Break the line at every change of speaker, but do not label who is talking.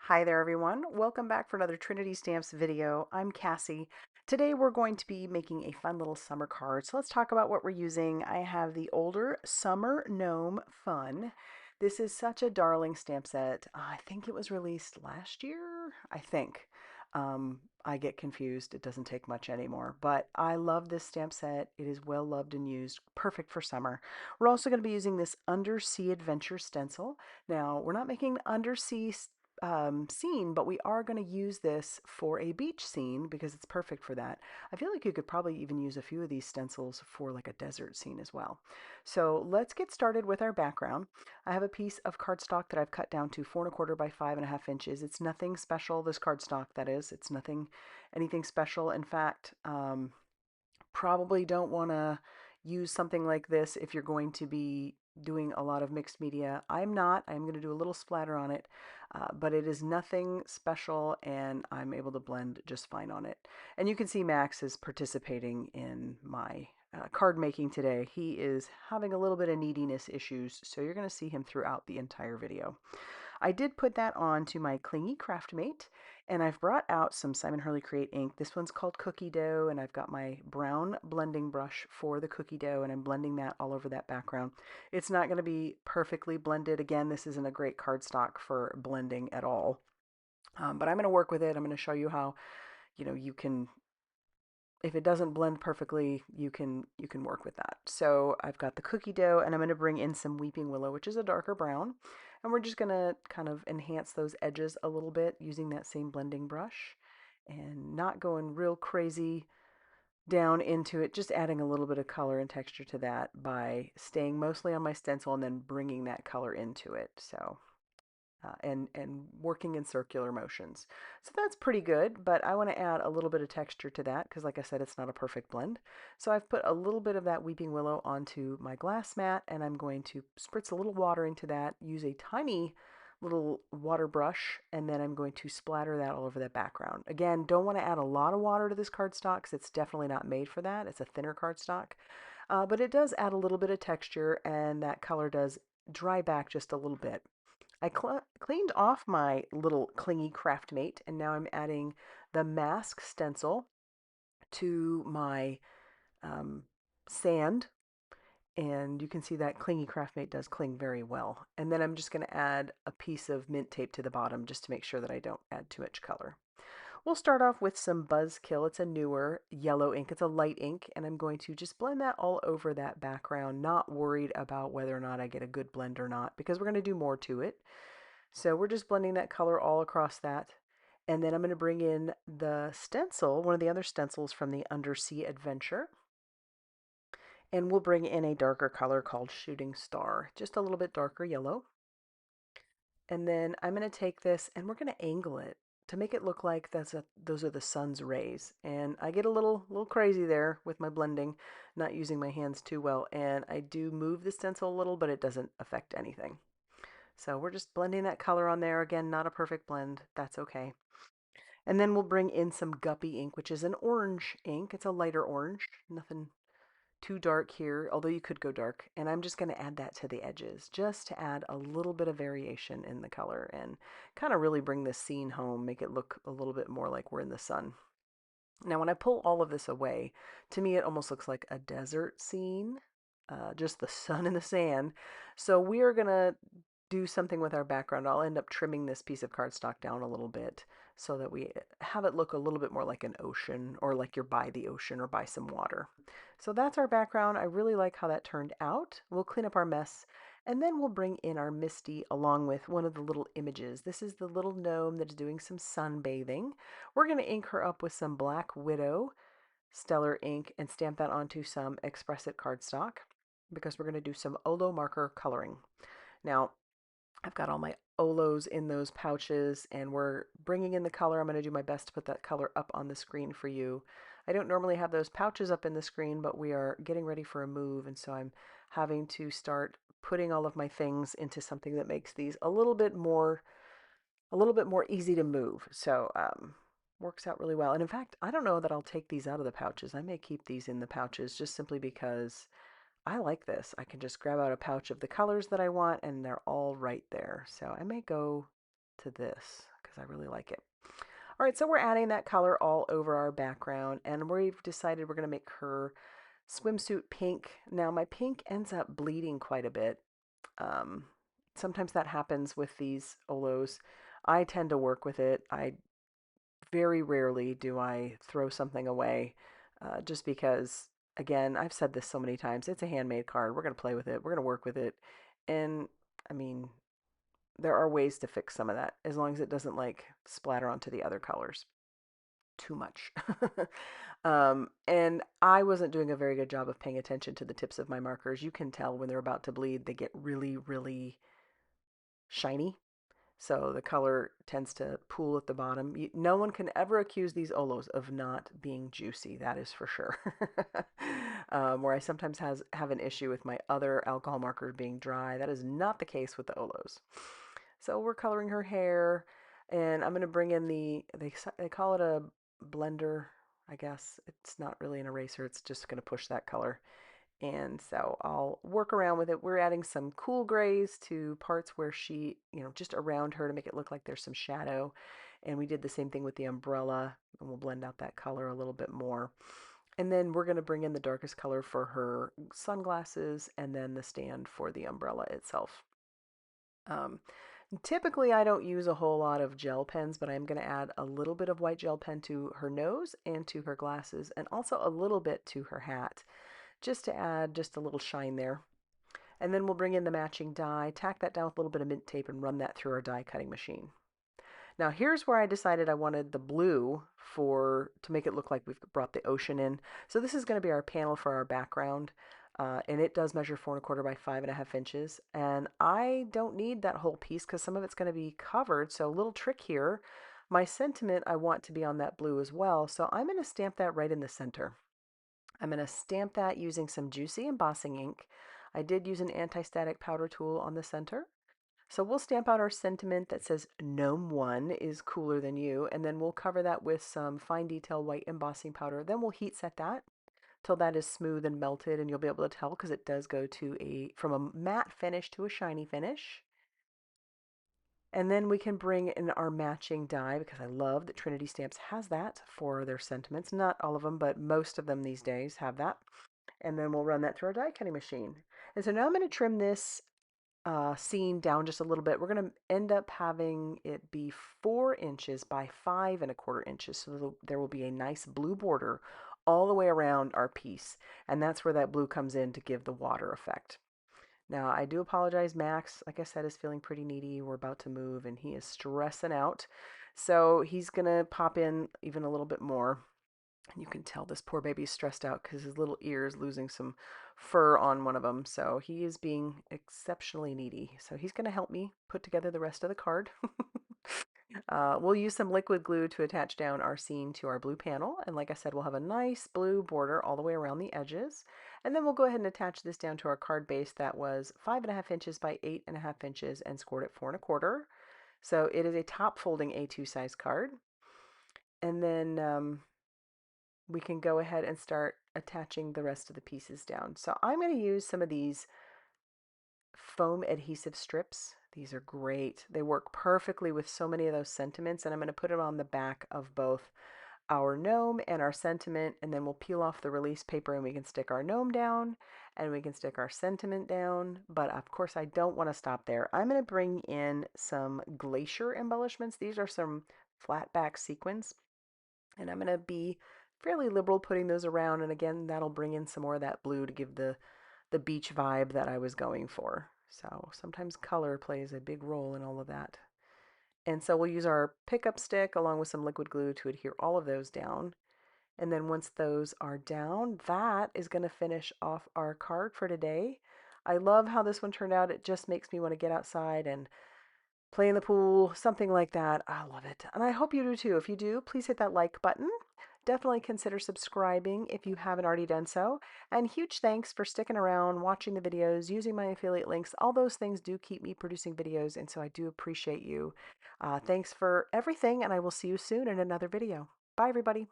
Hi there, everyone. Welcome back for another Trinity Stamps video. I'm Cassie. Today we're going to be making a fun little summer card. So let's talk about what we're using. I have the older Summer Gnome Fun. This is such a darling stamp set. I think it was released last year, I think. I get confused. It doesn't take much anymore. But I love this stamp set. It is well loved and used. Perfect for summer. We're also going to be using this Undersea Adventure stencil. Now, we're not making the Undersea scene, but we are going to use this for a beach scene because it's perfect for that. I feel like you could probably even use a few of these stencils for like a desert scene as well. So let's get started with our background. I have a piece of cardstock that I've cut down to 4 1/4 by 5 1/2 inches. It's nothing special, this cardstock that is. It's nothing, anything special. In fact, probably don't want to use something like this if you're going to be doing a lot of mixed media. I'm not. I'm going to do a little splatter on it, but it is nothing special, and I'm able to blend just fine on it. And you can see Max is participating in my card making today. He is having a little bit of neediness issues, so you're going to see him throughout the entire video. I did put that on to my Clingy Craftmate, and I've brought out some Simon Hurley Create ink. This one's called Cookie Dough, and I've got my brown blending brush for the cookie dough, and I'm blending that all over that background. It's not going to be perfectly blended. Again, this isn't a great cardstock for blending at all, but I'm going to work with it. I'm going to show you how, you can, if it doesn't blend perfectly, you can work with that. So I've got the cookie dough, and I'm going to bring in some Weeping Willow, which is a darker brown, and we're just going to kind of enhance those edges a little bit using that same blending brush, and not going real crazy down into it, just adding a little bit of color and texture to that by staying mostly on my stencil and then bringing that color into it. So and working in circular motions. So that's pretty good, but I want to add a little bit of texture to that because, like I said, it's not a perfect blend. So I've put a little bit of that Weeping Willow onto my glass mat, and I'm going to spritz a little water into that, use a tiny little water brush, and then I'm going to splatter that all over the background. Again, don't want to add a lot of water to this cardstock because it's definitely not made for that. It's a thinner cardstock, but it does add a little bit of texture, and that color does dry back just a little bit. I cleaned off my little Clingy Craftmate, and now I'm adding the mask stencil to my um, sand, and you can see that Clingy Craftmate does cling very well. And then I'm just going to add a piece of mint tape to the bottom just to make sure that I don't add too much color. We'll start off with some Buzzkill. It's a newer yellow ink. It's a light ink, and I'm going to just blend that all over that background, not worried about whether or not I get a good blend or not, because we're going to do more to it. So we're just blending that color all across that. And then I'm going to bring in the stencil, one of the other stencils from the Undersea Adventure. And we'll bring in a darker color called Shooting Star, just a little bit darker yellow. And then I'm going to take this and we're going to angle it to make it look like those are the sun's rays. And I get a little crazy there with my blending, not using my hands too well. And I do move the stencil a little, but it doesn't affect anything. So we're just blending that color on there. Again, not a perfect blend. That's okay. And then we'll bring in some Guppy ink, which is an orange ink. It's a lighter orange. Nothing too dark here, although you could go dark. And I'm just going to add that to the edges, just to add a little bit of variation in the color and kind of really bring this scene home, make it look a little bit more like we're in the sun. Now, when I pull all of this away, to me it almost looks like a desert scene, just the sun and the sand. So we are going to do something with our background. I'll end up trimming this piece of cardstock down a little bit so that we have it look a little bit more like an ocean, or like you're by the ocean or by some water. So that's our background. I really like how that turned out. We'll clean up our mess, and then we'll bring in our Misty along with one of the little images. This is the little gnome that is doing some sunbathing. We're going to ink her up with some Black Widow Stellar ink and stamp that onto some Express It cardstock because we're going to do some Olo marker coloring. Now, I've got all my Olos in those pouches, and we're bringing in the color. I'm going to do my best to put that color up on the screen for you. I don't normally have those pouches up in the screen, but we are getting ready for a move, and so I'm having to start putting all of my things into something that makes these a little bit more easy to move. So works out really well. And in fact, I don't know that I'll take these out of the pouches. I may keep these in the pouches just simply because I like this. I can just grab out a pouch of the colors that I want, and they're all right there. So I may go to this because because I really like it. All right, so we're adding that color all over our background, and we've decided we're going to make her swimsuit pink. Now, my pink ends up bleeding quite a bit. Um, Sometimes that happens with these Olos. I tend to work with it. I very rarely do I throw something away, just because, again, I've said this so many times. It's a handmade card. We're going to play with it. We're going to work with it. And I mean, there are ways to fix some of that as long as it doesn't like splatter onto the other colors too much. And I wasn't doing a very good job of paying attention to the tips of my markers. You can tell when they're about to bleed, they get really, really shiny. So the color tends to pool at the bottom. No one can ever accuse these Olos of not being juicy, that is for sure. Where I sometimes have an issue with my other alcohol markers being dry, that is not the case with the Olos. So we're coloring her hair, and I'm going to bring in they call it a blender, I guess. It's not really an eraser, it's just going to push that color. And so I'll work around with it. We're adding some cool grays to parts where just around her to make it look like there's some shadow. And we did the same thing with the umbrella, and we'll blend out that color a little bit more. And then we're going to bring in the darkest color for her sunglasses and then the stand for the umbrella itself. Um, Typically, I don't use a whole lot of gel pens, but I'm going to add a little bit of white gel pen to her nose and to her glasses, and also a little bit to her hat, just to add just a little shine there. And then we'll bring in the matching dye, tack that down with a little bit of mint tape, and run that through our die cutting machine. Now here's where I decided I wanted the blue to make it look like we've brought the ocean in. So this is going to be our panel for our background. And it does measure 4¼ by 5½ inches. And I don't need that whole piece because some of it's going to be covered. So a little trick here. My sentiment I want to be on that blue as well. So I'm going to stamp that right in the center. I'm going to stamp that using some juicy embossing ink. I did use an anti-static powder tool on the center. So we'll stamp out our sentiment that says Gnome 1 is cooler than you, and then we'll cover that with some fine detail white embossing powder. Then we'll heat set that till that is smooth and melted, and you'll be able to tell because it does go from a matte finish to a shiny finish. And then we can bring in our matching die because I love that Trinity Stamps has that for their sentiments. Not all of them, but most of them these days have that. And then we'll run that through our die cutting machine. And so now I'm going to trim this scene down just a little bit. We're going to end up having it be 4 inches by 5¼ inches. So there will be a nice blue border all the way around our piece. And that's where that blue comes in to give the water effect. Now, I do apologize. Max, like I said, is feeling pretty needy. We're about to move and he is stressing out. So he's going to pop in even a little bit more. And you can tell this poor baby's stressed out because his little ear is losing some fur on one of them. So he is being exceptionally needy. So he's going to help me put together the rest of the card. We'll use some liquid glue to attach down our scene to our blue panel. And like I said, we'll have a nice blue border all the way around the edges. And then we'll go ahead and attach this down to our card base that was 5½ inches by 8½ inches and scored at 4¼ So it is a top folding A2 size card. And then we can go ahead and start attaching the rest of the pieces down. So I'm going to use some of these foam adhesive strips. These are great. They work perfectly with so many of those sentiments, and I'm going to put it on the back of both our gnome and our sentiment, and then we'll peel off the release paper and we can stick our gnome down and we can stick our sentiment down. But of course I don't want to stop there. I'm going to bring in some Glacier embellishments. These are some flat back sequins, and I'm going to be fairly liberal putting those around, and again that'll bring in some more of that blue to give the beach vibe that I was going for. So sometimes color plays a big role in all of that. And so we'll use our pickup stick along with some liquid glue to adhere all of those down. And then once those are down, that is going to finish off our card for today. I love how this one turned out. It just makes me want to get outside and play in the pool, something like that. I love it. And I hope you do too. If you do, please hit that like button. Definitely consider subscribing if you haven't already done so. And huge thanks for sticking around, watching the videos, using my affiliate links. All those things do keep me producing videos, and so I do appreciate you. Thanks for everything, and I will see you soon in another video. Bye, everybody.